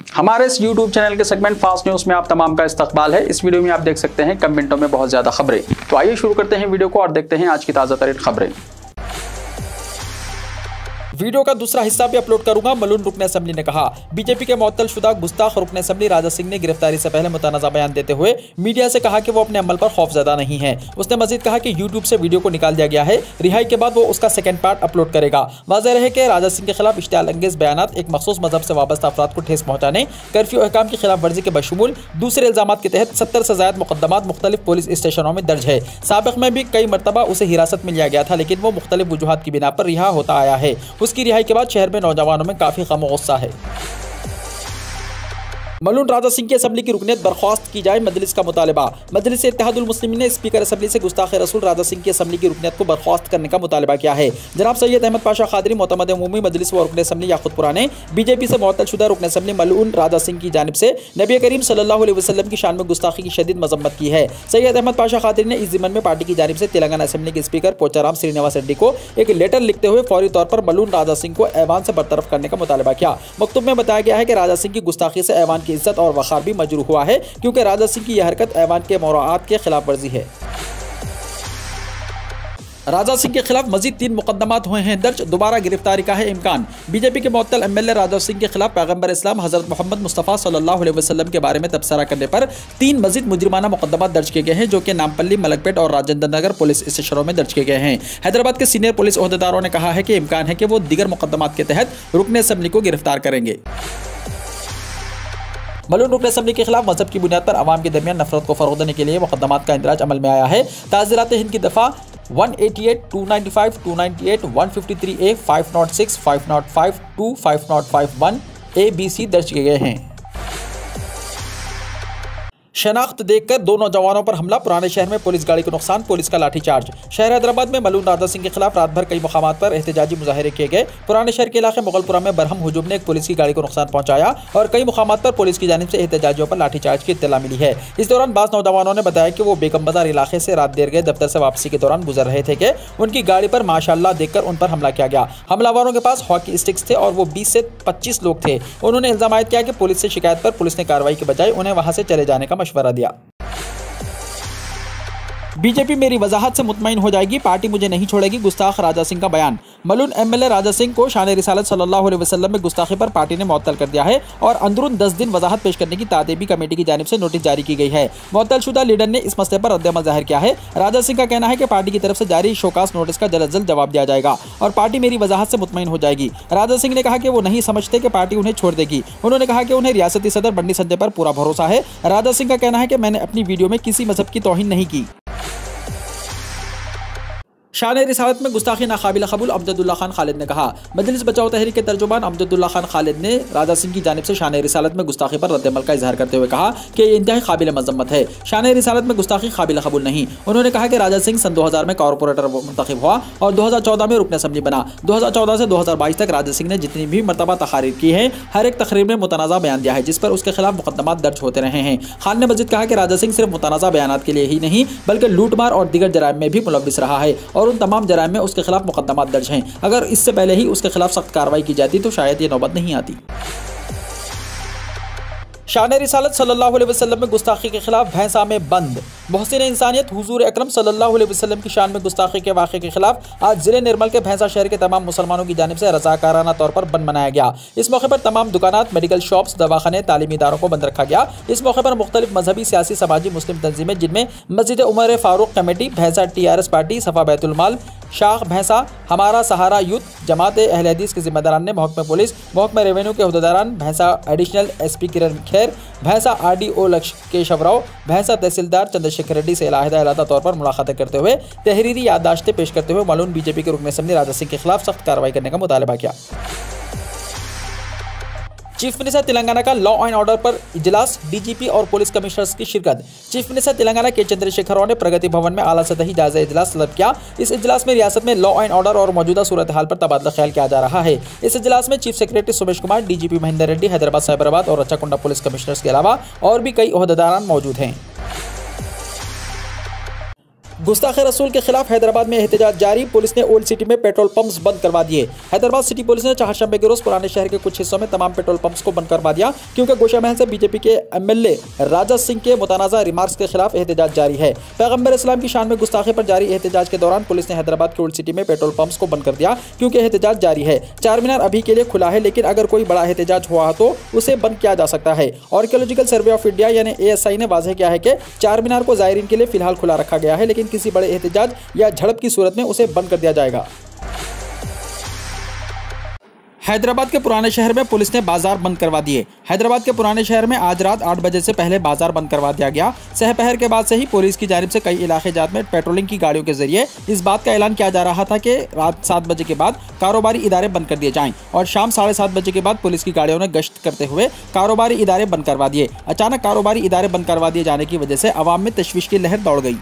हमारे इस YouTube channel के सेगमेंट फास्ट न्यूज में आप तमाम का इस्तकबाल है। इस वीडियो में आप देख सकते हैं कम मिनटों में बहुत ज्यादा खबरें। तो आइए शुरू करते हैं वीडियो को और देखते हैं आज की ताजा तरीन खबरें। वीडियो का दूसरा हिस्सा भी अपलोड करूंगा। मलून रुकन असेंबली ने कहा, बीजेपी के मुअत्तल शुदा गुस्ताख रुकन असेंबली राजा सिंह ने गिरफ्तारी से पहले मुतनाज़ा बयान देते हुए मीडिया से कहा कि वो अपने अमल पर खौफजदा नहीं है। उसने मजीद कहा कि यूट्यूब से वीडियो को निकाल दिया गया है, रिहाई के बाद वो उसका सेकंड पार्ट अपलोड करेगा। वाज़ेह रहे कि राजा सिंह के खिलाफ इश्तियाल अंगेज बयानात, एक मखसूस मजहब से वाबस्ता अफराद को ठेस पहुंचाने, कर्फ्यू अहकाम की खिलाफ वर्जी के बशमूल दूसरे इल्जामात के तहत 70 से ज़ायद मुकदमात मुख्तलिफ पुलिस स्टेशनों में दर्ज है। साबिक़ में भी कई मरतबा उसे हिरासत में लिया गया था, लेकिन वो मुख्तलिफ वजूहात की बिना पर रिहा होता आया है। उसकी रिहाई के बाद शहर में नौजवानों में काफी गम और गुस्सा है। मलून राजा सिंह की असेंबली की रुकनियत बर्खास्त की जाए, मजलिस का मुतालबा। मजलिस इत्तेहादुल मुस्लिमीन ने स्पीकर असेंबली से गुस्ताखे रसूल राजा सिंह की असेंबली की रुकनियत को बर्खास्त करने का मुतालबा किया है। जनाब सैयद अहमद पाशा खादरी मोतमद उमूमी मजलिस व रुकन असेंबली याकुतपुरा ने बीजेपी से मुअत्तल शुदा रुकन असेंबली मलून राजा सिंह की जानिब से नबी करीम सल्लल्लाहु अलैहि वसल्लम की शान में गुस्ताखी की शदीद मजम्मत की है। सैयद अहमद पाशा खादरी ने इस ज़िम्मन में पार्टी की जानिब से तेलंगाना असेंबली के स्पीकर पोचाराम श्रीनिवास रेड्डी को एक लेटर लिखते हुए फौरी तौर पर मलून राजा सिंह को ऐवान से बरतरफ करने का मुतालबा किया। मकतूब में बताया गया है कि राजा सिंह की गुस्ताखी से ऐवान की इज्जत और वक़ार मजरूह हुआ है, क्योंकि राजा सिंह की यह हरकत ऐवान के मौराआत के खिलाफ वर्जी है। राजा सिंह के खिलाफ मजीद 3 मुकदमात हुए हैं दर्ज, दोबारा गिरफ्तारी का है इम्कान। बीजेपी के मुअत्तल एमएलए राजा सिंह के खिलाफ पैगंबर इस्लाम हजरत मोहम्मद मुस्तफ़ा सल्लल्लाहु अलैहि वसल्लम के बारे में तबसरा करने पर 3 मजीद मुजरिमाना मुकदमात दर्ज किए गए हैं, जो कि नामपल्ली, मलकपेट और राजेंद्र नगर पुलिस स्टेशनों में दर्ज किए गए हैं। हैदराबाद के सीनियर पुलिस ओहदेदारों ने कहा है कि इम्कान है कि वो दीगर मुकदमात के तहत रुकन असेंबली को गिरफ्तार करेंगे। मलून रुकन असेंबली के खिलाफ मजहब की बुनियाद पर अवाम के दरमियान नफरत को फरोग़ देने के लिए मुकदमात का इंदराज अमल में आया है। ताज़ीरात हिंद की दफ़ा 188, 295, 298, 153A, 506, 505, 2, 505, 1ABC दर्ज किए गए हैं। शनाख्त देखकर 2 नौजवानों पर हमला, पुराने शहर में पुलिस गाड़ी को नुकसान, पुलिस का लाठीचार्ज। शहर हैदराबाद में मलून राजा सिंह के खिलाफ रात भर कई मुकामात पर एहतजाजी मुजाहरे किए गए। पुराने शहर के इलाके मुगलपुरा में बरहम हुजूम ने एक पुलिस की गाड़ी को नुकसान पहुंचाया और कई मुकामात पर पुलिस की जानिब से एहतजाजियों पर लाठीचार्ज की इत्तला मिली है। इस दौरान बाज़ नौजवानों ने बताया कि वो बेगम बाजार इलाके से रात देर गए दफ्तर से वापसी के दौरान गुजर रहे थे कि उनकी गाड़ी पर माशाअल्लाह देखकर उन पर हमला किया गया। हमलावरों के पास हॉकी स्टिक्स थे और वो 20 से 25 लोग थे। उन्होंने इल्जाम आयद किया कि पुलिस से शिकायत पर पुलिस ने कार्रवाई के बजाय उन्हें वहां से चले जाने का मशवरा दिया। बीजेपी मेरी वजाहत से मुतमईन हो जाएगी, पार्टी मुझे नहीं छोड़ेगी, गुस्ताख राजा सिंह का बयान। मलून एमएलए राजा सिंह को शान रिसालत सल्लल्लाहु अलैहि वसल्लम में गुस्ताखी पर पार्टी ने मुअत्तल कर दिया है और अंदरून 10 दिन वजाहत पेश करने की तादेबी कमेटी की जानिब से नोटिस जारी की गई है। मुअत्तल शुदा लीडर ने इस मसले पर रद्द-ए-अमल जाहिर किया है। राजा सिंह का कहना है कि पार्टी की तरफ से जारी शोकास नोटिस का जल्द अज जल्द जवाब दिया जाएगा और पार्टी मेरी वजाहत से मुतमईन हो जाएगी। राजा सिंह ने कहा कि वो नहीं समझते कि पार्टी उन्हें छोड़ देगी। उन्होंने कहा कि उन्हें रियासती सदर बंडी संजय पर पूरा भरोसा है। राजा सिंह का कहना है कि मैंने अपनी वीडियो में किसी मजहब की तौहीन नहीं की। शान रिसालत में गुस्ताखी नाकाबिल कबूल, अमजदुल्ला खान खालिद ने कहा। मजलिस बचाओ तहरीक के तर्जुमान अमजदुल्ला खान खालिद ने राजा सिंह की जानिब से शान रिसालत में गुस्ताखी पर रद्द-ए-अमल का इजहार करते हुए कहा कि ये इंतहाई काबिल मजम्मत है। शान रिसालत में गुस्ताखी काबिल कबूल नहीं। उन्होंने कहा कि राजा सिंह सन 2000 में कॉर्पोरेटर मुंतखब हुआ और 2014 में रुकन असेंबली बना। 2014 से 2022 तक राजा सिंह ने जितनी भी मरतबा तकारीर की है, हर एक तकरीर में मुतनाज़ा बयान दिया है, जिस पर उसके खिलाफ मुकदमात दर्ज होते रहे हैं। खान ने मजीद कहा कि राजा सिंह सिर्फ मुतनाज़ा बयानात के लिए ही नहीं बल्कि लूटमार और दीगर जराइम में भी मुलव्विस रहा है और उन तमाम जराइम में उसके खिलाफ मुकदमात दर्ज हैं। अगर इससे पहले ही उसके खिलाफ सख्त कार्रवाई की जाती तो शायद ये नौबत नहीं आती। शान रिसालत सल्लल्लाहु अलैहि वसल्लम में गुस्ताखी के खिलाफ भैंसा में बंद। मोहसिन इंसानियत हुजूर अकरम सल्लल्लाहु अलैहि वसल्लम की शान में गुस्ताखी के वाक़े के खिलाफ आज ज़िले निर्मल के भैंसा शहर के तमाम मुसलमानों की जानिब से रज़ाकाराना तौर पर बंद मनाया गया। इस मौके पर तमाम दुकानात, मेडिकल शॉप्स, दवाखाने, तालीमी इदारों को बंद रखा गया। इस मौके पर मुख्तलिफ मजहबी, सियासी, समाजी, मुस्लिम तंजीमें, जिनमें मस्जिद उमर फारूक कमेटी, भैंसा TRS पार्टी, सफ़ा बैतुल माल, शाख भैंसा, हमारा सहारा यूथ, जमात अहले हदीस के जिम्मेदारान ने महकमा पुलिस, महकमा रेवेन्यू के अहदेदारान, भैंसा एडिशनल SP किरण खैर, भैंसा RDO केशव राव, भैंसा तहसीलदार चंद्रशेखर रेड्डी से अलहदा तौर पर मुलाकातें करते हुए तहरीरी याददाश्तें पेश करते हुए मलून बीजेपी के रुकन असेंबली राजा सिंह के खिलाफ सख्त कार्रवाई करने का मुतालबा किया। चीफ मिनिस्टर तेलंगाना का लॉ एंड ऑर्डर पर इजलास, DGP और पुलिस कमिश्नर्स की शिरकत। चीफ मिनिस्टर तेलंगाना के चंद्रशेखर राव ने प्रगति भवन में आला सतही जायजा इजलास तलब किया। इस इजलास में रियासत में लॉ एंड ऑर्डर और मौजूदा सूरत हाल पर तबादला ख्याल किया जा रहा है। इस इजलास में chief secretary Sumesh Kumar, DGP Mahendra Reddy, Hyderabad, Cyberabad और रच्चाकुंडा पुलिस कमिश्नर्स के अलावा और भी कई ओहदेदारान मौजूद हैं। गुस्ताखे रसूल के खिलाफ हैदराबाद में एहतजाज जारी। पुलिस ने ओल्ड सिटी में पेट्रोल पंप्स बंद करवा दिए। हैदराबाद सिटी पुलिस ने चारशंबे के रोज पुराने शहर के कुछ हिस्सों में तमाम पेट्रोल पंप्स को बंद करवा दिया, क्योंकि गोशा महल से बीजेपी के एमएलए राजा सिंह के मुतनाज़ा रिमार्क्स के खिलाफ एहतजाज जारी है। पैगंबर इस्लाम की शान में गुस्ताखी पर जारी एहतजाज के दौरान पुलिस ने हैदराबाद के ओल्ड सिटी में पेट्रोल पंप्स को बंद कर दिया, क्योंकि एहतजाज जारी है। चार मीनार अभी के लिए खुला है, लेकिन अगर कोई बड़ा एहतजाज हुआ तो उसे बंद किया जा सकता है। आर्कियोलॉजिकल सर्वे ऑफ इंडिया यानी ASI ने वाज़ेह किया है कि चार मीनार को ज़ायरीन के लिए फिलहाल खुला रखा गया है, लेकिन किसी बड़े एहतजाज या झड़प की सूरत में उसे बंद कर दिया जाएगा। हैदराबाद के पुराने शहर में पुलिस ने बाजार बंद करवा दिए। हैदराबाद के पुराने शहर में आज रात 8 बजे से पहले बाजार बंद करवा दिया गया। सहपहर के बाद से ही पुलिस की जानिब से कई इलाके जात में पेट्रोलिंग की गाड़ियों के जरिए इस बात का ऐलान किया जा रहा था कि रात 7 बजे के बाद कारोबारी इदारे बंद कर दिए जाएं, और शाम 7:30 बजे के बाद पुलिस की गाड़ियों ने गश्त करते हुए कारोबारी इदारे बंद करवा दिए। अचानक कारोबारी इदारे बंद करवा दिए जाने की वजह से अवाम में तशवीश की लहर दौड़ गई।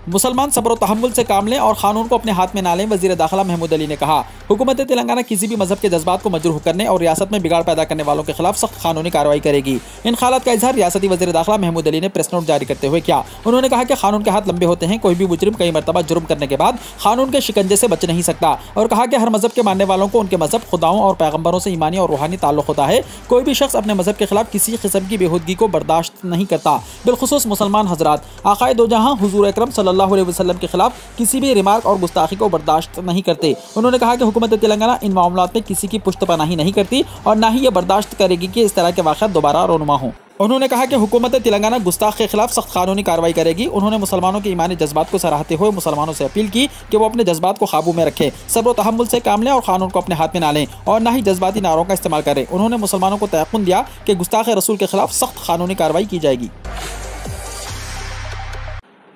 मुसलमान सब्र और तहम्मुल से काम लें और कानून को अपने हाथ में ना लें, वज़ीर दाखिला महमूद अली ने कहा। हुकूमत तेलंगाना किसी भी मजहब के जज्बात को मजरूह करने और रियासत में बिगाड़ पैदा करने वालों के खिलाफ सख्त कानूनी कार्रवाई करेगी। इन हालात का इजहार रियासती वज़ीर दाखिला महमूद अली ने प्रेस नोट जारी करते हुए किया। उन्होंने कहा कि कानून के हाथ लंबे होते हैं, कोई भी मुजरिम कई मरतबा जुर्म करने के बाद कानून के शिकंजे से बच नहीं सकता, और कहा कि हर मजहब के मानने वालों को उनके मजहब, खुदाओं और पैगम्बरों से ईमानी और रूहानी ताल्लुक होता है। कोई भी शख्स अपने मजहब के खिलाफ किसी किस्म की बेहूदगी को बर्दाश्त नहीं करता। बिलखुसूस मुसलमान हजरात, आक़ाए दो जहां हुजूर अकरम सल्लल्लाहु अलैहि वसल्लम के खिलाफ किसी भी रिमार्क और गुस्ताखी को बर्दाश्त नहीं करते। उन्होंने कहा कि हुकूमत तेलंगाना इन मामलात में किसी की पुश्तपनाही नहीं करती और ना ही ये बर्दाश्त करेगी कि इस तरह के वाक़यात दोबारा रोनुमा हों। उन्होंने कहा कि हुकूमत तेलंगाना गुस्ताख के खिलाफ सख्त कानूनी कार्रवाई करेगी। उन्होंने मुसलमानों के ईमानी जज्बात को सराहते हुए मुसलमानों से अपील की कि वो अपने जज्बात को काबू में रखें, सब्र और तहम्मुल से काम लें और कानून को अपने हाथ में ना लें, और ना ही जज्बाती नारों का इस्तेमाल करें। उन्होंने मुसलमानों को तयक़ुन दिया कि गुस्ताख रसूल के खिलाफ सख्त कानूनी कार्रवाई की जाएगी।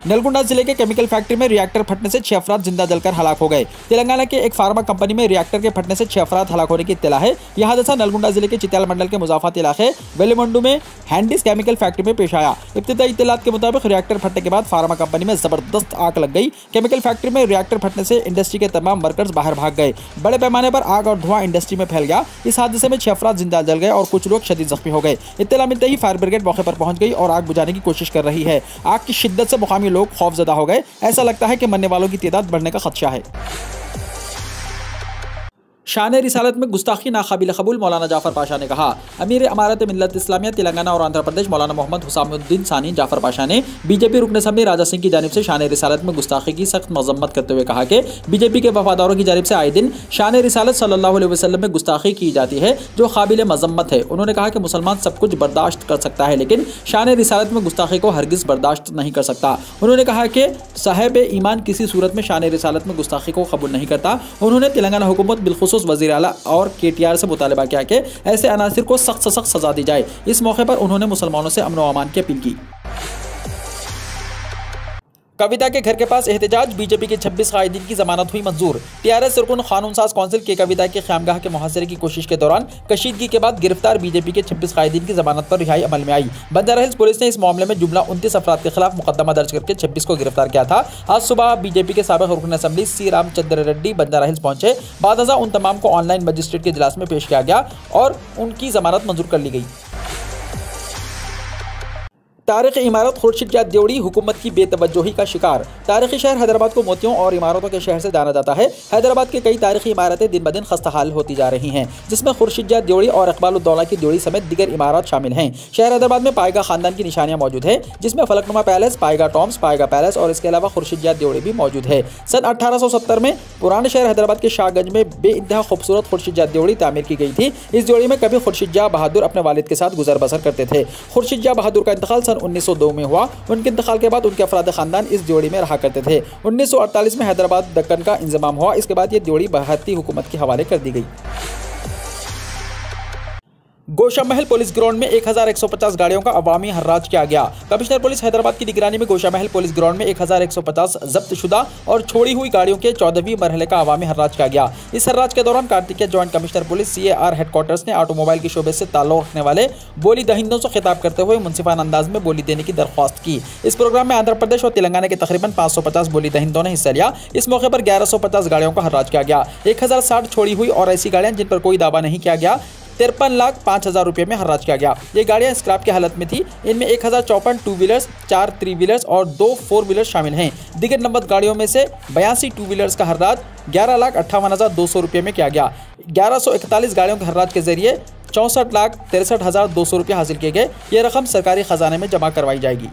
नलगुंडा जिले के केमिकल फैक्ट्री में रिएक्टर फटने से 6 अफराद जिंदा जलकर हलाक हो गए। तेलंगाना के एक फार्मा कंपनी में रिएक्टर के फटने से 6 अफराद हलाक होने की इत्तला है। यह हादसा नलगुंडा जिले के चित्याल मंडल के मुजाफात इलाके वेलिमंडू में हैंडिस केमिकल फैक्ट्री में पेश आया। इब्तिदाई इत्तलात के मुताबिक रिएक्टर फटने के बाद फार्मा कंपनी में जबरदस्त आग लग गई। केमिकल फैक्ट्री में रिएक्टर फटने से इंडस्ट्री के तमाम वर्कर्स बाहर भाग गए। बड़े पैमाने पर आग और धुआं इंडस्ट्री में फैल गया। इस हादसे में 6 अफराद जिंदा जल गए और कुछ लोग शदीद जख्मी हो गए। इत्तला मिलते ही फायर ब्रिगेड मौके पर पहुंच गई और आग बुझाने की कोशिश कर रही है। आग की शिद्दत से मुकामी लोग खौफजदा हो गए। ऐसा लगता है कि मरने वालों की तादाद बढ़ने का खदशा है। शान रिसालत में गुस्ताखी नाकाबिल कबूल, मौलाना जाफर पाशा ने कहा। अमीर अमारत मिल्लत इस्लामिया तेलंगाना और आंध्र प्रदेश मौलाना मोहम्मद हुसामुद्दीन सानी जाफर पाशा ने बीजेपी रुकन असम्बली राजा सिंह की जानिब से शान रिसालत में गुस्ताखी की सख्त मजम्मत करते हुए कहा कि बीजेपी के वफादारों की जानिब से आए दिन शान रिसालत सल्लल्लाहु अलैहि वसल्लम में गुस्ताखी की जाती है, जो काबिल मजम्मत है। उन्होंने कहा कि मुसलमान सब कुछ बर्दाश्त कर सकता है, लेकिन शान रिसालत में गुस्ताखी को हरगिज़ बर्दाश्त नहीं कर सकता। उन्होंने कहा कि साहिब ईमान किसी सूरत में शान रिसालत में गुस्ताखी को कबूल नहीं करता। उन्होंने तेलंगाना हुकूमत बिलखुसूस वज़ीर आला और KTR से मुतालबा किया कि ऐसे अनासिर को सख्त से सख्त सजा दी जाए। इस मौके पर उन्होंने मुसलमानों से अमन व अमान की अपील की। कविता के घर के पास एहतजाज, बीजेपी के 26 कायदीन की जमानत हुई मंजूर। TRS रुकन कानून साज कौंसिल के कविता के ख़यामगाह के मुहासरे की कोशिश के दौरान कशीदगी के बाद गिरफ्तार बीजेपी के 26 कायदीन की जमानत पर रिहाई अमल में आई। बंजारा हिल्स पुलिस ने इस मामले में जुमला 29 अफराद के खिलाफ मुकदमा दर्ज करके 26 को गिरफ्तार किया था। आज सुबह बीजेपी के साबिक़ रुकन assembly C Ramchandra Reddy Banjara hills पहुंचे। बाद उन तमाम को ऑनलाइन मजिस्ट्रेट के इजलास में पेश किया गया और उनकी जमानत मंजूर कर ली गई। तारीखी इमारत खुर्शीद देवड़ी हुकूमत की बेतवज्जोही का शिकार। तारीखी शहर हैदराबाद को मोतियों और इमारतों के शहर से जाना जाता है। हैदराबाद के कई तारीखी इमारतें दिन ब दिन खस्ताहाल होती जा रही हैं, जिसमें खुर्शीद देवड़ी और इकबाल-उद-दौला की देवड़ी समेत दीगर इमारत शामिल हैं। शहर हैदराबाद में पायगा खानदान की निशानियां मौजूद है, जिसमें फलकनुमा पैलेस, पायगा टॉम्स, पायगा पैलेस और इसके अलावा खुर्शीद देवड़ी भी मौजूद है। सन 1870 में पुराने शहर हैदराबाद के शाहगंज में बेइंतहा खूबसूरत खुर्शीद देवड़ी तामीर की गई थी। इस देवड़ी में कभी खुर्शीद बहादुर अपने वालिद के साथ गुजर बसर करते थे। खुर्शीद बहादुर का इंतकाल सन 1902 में हुआ। उनके इंतकाल के बाद उनके अफराद खानदान इस देवड़ी में रहा करते थे। 1948 में हैदराबाद दक्कन का इंजमाम हुआ। इसके बाद ये देवड़ी भारतीय हुकूमत के हवाले कर दी गई। गोशा महल पुलिस ग्राउंड में 1150 गाड़ियों का अवामी हर्राज किया गया। कमिश्नर पुलिस हैदराबाद की निगरानी में गोशा महल पुलिस ग्राउंड में 1150 जब्तशुदा और छोड़ी हुई गाड़ियों के 14वीं मरहले का अवामी हर्राज किया गया। इस हर्राज के दौरान Kartikeya joint commissioner police CAR headquarters ने ऑटोमोबाइल के शोबे से ताल्लुक रखने वाले बोली दहिंदों से खिताब करते हुए मुनसिफाना अंदाज में बोली देने की दरख्वास्त की। इस प्रोग्राम में आंध्र प्रदेश और तेलंगाना के तकरीबन 550 बोली दहिंदों ने हिस्सा लिया। इस मौके पर 1150 गाड़ियों का हर्राज किया गया। 1060 छोड़ी हुई और ऐसी गाड़ियां जिन पर कोई दावा नहीं किया गया 53,05,000 रुपये में हर्राज किया गया। ये गाड़ियां स्क्रैप की हालत में थी। इनमें 1054 टू व्हीलर्स, 4 3 व्हीलर्स और 2 4 व्हीलर्स शामिल हैं। दिगर नंबर गाड़ियों में से 82 टू व्हीलर्स का हर्राज 11,58,200 रुपये में किया गया। 1141 गाड़ियों के हर्राज के जरिए 64,63,200 रुपये हासिल किए गए। ये रकम सरकारी खजाने में जमा करवाई जाएगी।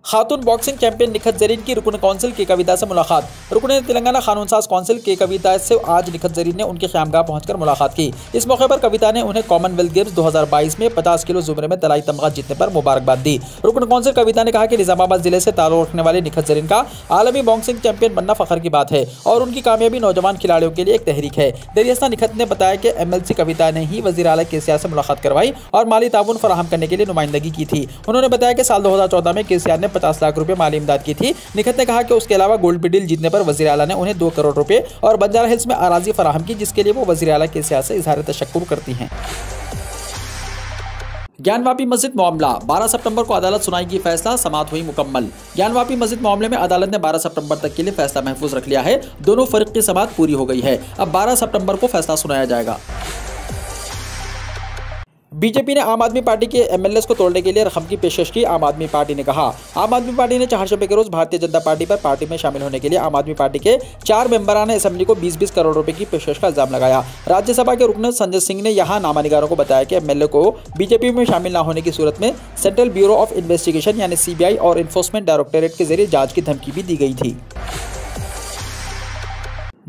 खातून बॉक्सिंग चैंपियन निखत जरीन की रुकन कौंसिल के कविता से मुलाकात। रुकन तेलंगाना कानून साज कौंसिल के कविता से आज निखत जरीन ने उनकी क़यामगाह पहुंचकर मुलाकात की। इस मौके पर कविता ने उन्हें कॉमनवेल्थ गेम्स 2022 में 50 किलो जुमरे में तलाई तमगा जीतने पर मुबारकबाद दी। रुकन कौंसिल कविता ने कहा कि निजामाबाद जिले से ताल्लुक़ रखने वाले निखत जरीन का आलमी बॉक्सिंग चैंपियन बनना फ़ख्र की बात है और उनकी कामयाबी नौजवान खिलाड़ियों के लिए एक तहरीक है। दरियास्ता निखत ने बताया कि MLC कविता ने ही वज़ीर आला KCR से मुलाकात करवाई और माली ताउन फराहम करने के लिए नुमाइंदगी की थी। उन्होंने बताया कि साल 2014 में KCR ने 50 लाख रुपये माली इमदाद की थी। निखत ने कहा कि उसके अलावा गोल्ड मेडल जीतने पर वज़ीर आला ने उन्हें 2 करोड़ रुपए और बंजारा हिल्स में अराजी फराहम की, जिसके लिए वो वज़ीर आला KCR से इज़हार तशक्कुर करती हैं। ज्ञानवापी मस्जिद मामला 12 सितंबर को अदालत सुनाएगी फैसला, समाअत हुई मुकम्मल। ज्ञानवापी मस्जिद मामले में अदालत ने 12 सितंबर तक के लिए फैसला महफूज रख लिया है। दोनों फरीक की समाअत पूरी हो गई है। अब 12 सितंबर को फैसला सुनाया जाएगा। बीजेपी ने आम आदमी पार्टी के MLAs को तोड़ने के लिए रकम की पेशकश की। आम आदमी पार्टी ने कहा, आम आदमी पार्टी ने चारशंबे के रोज भारतीय जनता पार्टी पर पार्टी में शामिल होने के लिए आम आदमी पार्टी के 4 मेंबरान असेंबली को 20-20 करोड़ रुपए की पेशकश का इल्जाम लगाया। राज्यसभा के रुकन संजय सिंह ने यहां नामानिगारों को बताया कि MLA को बीजेपी में शामिल न होने की सूरत में सेंट्रल ब्यूरो ऑफ इन्वेस्टिगेशन यानी CBI और इन्फोर्समेंट डायरेक्टोरेट के जरिए जांच की धमकी भी दी गई थी।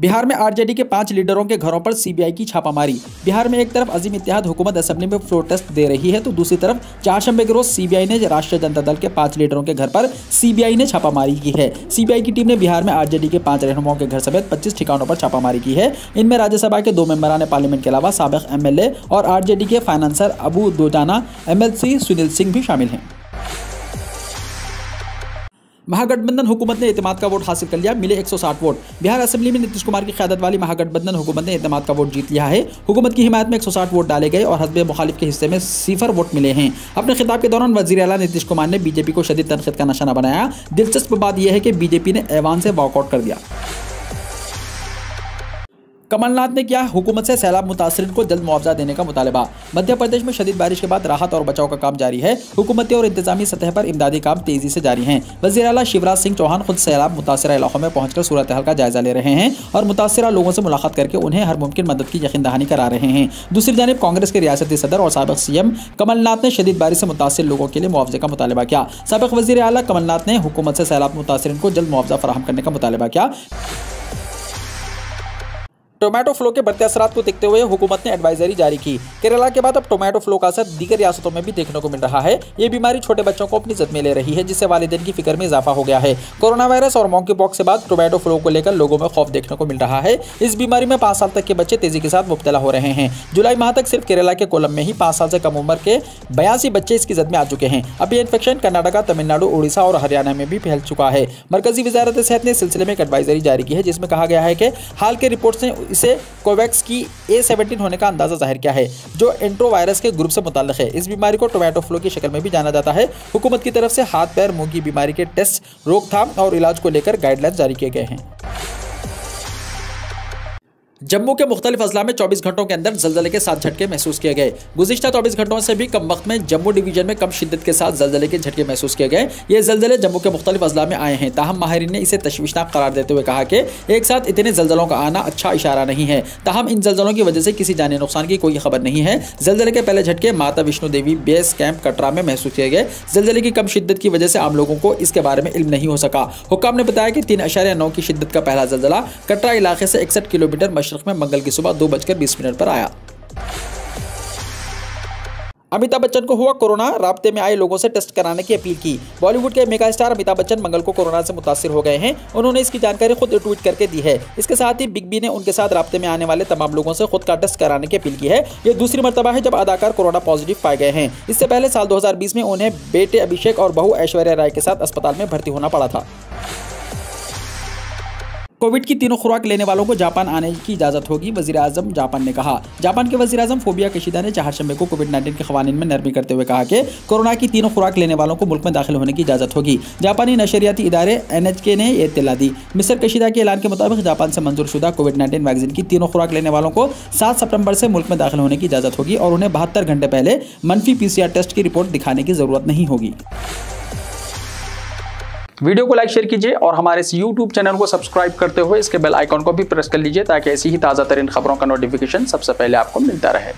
बिहार में RJD के 5 लीडरों के घरों पर CBI की छापामारी। बिहार में एक तरफ अजीम इत्तेहाद हुकूमत असेंबली में फ्लोर टेस्ट दे रही है तो दूसरी तरफ चारशंबे के रोज CBI ने राष्ट्रीय जनता दल के 5 लीडरों के घर पर CBI ने छापामारी की है। CBI की टीम ने बिहार में RJD के 5 रहनुमाओं के घर समेत 25 ठिकानों पर छापामारी की है। इनमें राज्यसभा के 2 मेंबरान पार्लियामेंट के अलावा साबिक MLA और RJD के फाइनेंसर अबू दोजाना MLC सुनील सिंह भी शामिल हैं। महागठबंधन हुकूमत ने एतमाद का वोट हासिल कर लिया, मिले 160 वोट। बिहार असेंबली में नीतीश कुमार की क़यादत वाली महागठबंधन हुकूमत ने एतमाद का वोट जीत लिया है। हुकूमत की हिमायत में 160 वोट डाले गए और हस्ब मुखालिफ के हिस्से में 0 वोट मिले हैं। अपने खिताब के दौरान वज़ीर आला नीतीश कुमार ने बीजेपी को शदीद तनक़ीद का निशाना बनाया। दिलचस्प बात यह है कि बीजेपी ने ऐवान से वॉकआउट कर दिया। कमलनाथ ने किया हुकूमत से सैलाब मुतासरीन को जल्द मुआवजा देने का मुतालबा। मध्य प्रदेश में शदीद बारिश के बाद राहत और बचाव का काम जारी है। हुकूमती और इंतजामी सतह पर इमदादी काम तेजी से जारी हैं। वज़ीर आला शिवराज सिंह चौहान खुद सैलाब मुतासरा इलाकों में पहुंचकर सूरत हाल का जायजा ले रहे हैं और मुतासरा लोगों से मुलाकात करके उन्हें हर मुमकिन मदद की यकीन दहानी करा रहे हैं। दूसरी जानिब कांग्रेस के रियासती सदर और साबिक CM कमलनाथ ने शदीद बारिश से मुतासिर लोगों के लिए मुआवजे का मुतालबा किया। साबिक वज़ीर आला कमलनाथ ने हुकूमत से सैलाब मुतासरीन को जल्द मुआवजा फराहम करने का मुतालबा किया। टोमेटो फ्लो के बढ़ते असरात को देखते हुए हुकूमत ने एडवाइजरी जारी की। केरला के बाद अब टोमेटो फ्लो का असर दीगर रियासतों में भी देखने को मिल रहा है। ये बीमारी छोटे बच्चों को अपनी जद में ले रही है, जिससे वालिदैन की फिक्र में इजाफा हो गया है। कोरोना वायरस और मॉन्की पॉक्स से बाद टोमेटो फ्लो को लेकर लोगों में खौफ देखने को मिल रहा है। इस बीमारी में 5 साल तक के बच्चे तेजी के साथ मुब्तला हो रहे हैं। जुलाई माह तक सिर्फ केरला के कोलम में ही 5 साल से कम उम्र के 82 बच्चे इसकी जद में आ चुके हैं। अब ये इन्फेक्शन कर्नाटका, तमिलनाडु, उड़ीसा और हरियाणा में भी फैल चुका है। मरकजी वजारत सेहत ने इस सिलसिले में एक एडवाइजरी जारी की है, जिसमें कहा गया है कि हाल के रिपोर्ट्स ने इसे कोवैक्स की A17 होने का अंदाजा जाहिर किया है, जो एंट्रोवायरस के ग्रुप से मुताल्लिक है। इस बीमारी को टोमेटो फ्लो की शक्ल में भी जाना जाता है। हुकूमत की तरफ से हाथ पैर मुंह की बीमारी के टेस्ट, रोकथाम और इलाज को लेकर गाइडलाइन जारी किए गए हैं। जम्मू के मुख्तलिफ अजला में 24 घंटों के अंदर जलजले के 7 झटके महसूस किए गए। गुज़िश्ता 24 घंटों से भी कम वक्त में जम्मू डिवीजन में कम शिद्दत के साथ जलजले के झटके महसूस किए गए। ये जलजले जम्मू के मुख्तलिफ अजला में आए हैं। ताहम माहिरीन ने इसे तशवीशनाक करार देते हुए कहा कि एक साथ इतने जलजलों का आना अच्छा इशारा नहीं है। ताहम इन जलजलों की वजह से किसी जानी नुकसान की कोई खबर नहीं है। जलजले के पहले झटके माता विष्णु देवी बेस कैंप कटरा में महसूस किए गए। जलजले की कम शिद्दत की वजह से आम लोगों को इसके बारे में इल्म नहीं हो सका। हुक्काम ने बताया कि 3.9 की शिद्दत का पहला जलजला कटरा इलाके से 61 किलोमीटर मशरक में मंगल की सुबह 2:20 पर आया। अमिताभ बच्चन को हुआ कोरोना, राब्ते में आए लोगों से टेस्ट कराने की अपील की। बॉलीवुड के मेगा स्टार अमिताभ बच्चन मंगल को कोरोना से मुतासिर हो गए हैं। उन्होंने इसकी जानकारी खुद ट्वीट करके दी है। इसके साथ ही बिग बी ने उनके साथ राब्ते में आने वाले तमाम लोगों से खुद का टेस्ट कराने की अपील की है। यह दूसरी मर्तबा है जब अदाकार कोरोना पॉजिटिव पाए गए हैं। इससे पहले साल 2020 में उन्हें बेटे अभिषेक और बहू ऐश्वर्या राय के साथ अस्पताल में भर्ती होना पड़ा था। कोविड की तीनों खुराक लेने वालों को जापान आने की इजाजत होगी, वजीर आजम जापान ने कहा। जापान के वजीर आजम फोबिया कशीदा ने चारशंबे को कोविड-19 के खवानीन में नरमी करते हुए कहा कि कोरोना की तीनों खुराक लेने वालों को मुल्क में दाखिल होने की इजाजत होगी। जापानी नशरियाती इदारे NHK ने यह इत्तला दी। मिस्टर कशीदा के ऐलान के मुताबिक जापान से मंजूर शुदा कोविड-19 वैक्सीन की तीनों खुराक लेने वालों को 7 सितंबर से मुल्क में दाखिल होने की इजाजत होगी और उन्हें 72 घंटे पहले मनफी PCR टेस्ट की रिपोर्ट दिखाने की जरूरत नहीं होगी। वीडियो को लाइक शेयर कीजिए और हमारे इस YouTube चैनल को सब्सक्राइब करते हुए इसके बेल आइकॉन को भी प्रेस कर लीजिए ताकि ऐसी ही ताज़ा तरीन खबरों का नोटिफिकेशन सबसे पहले आपको मिलता रहे।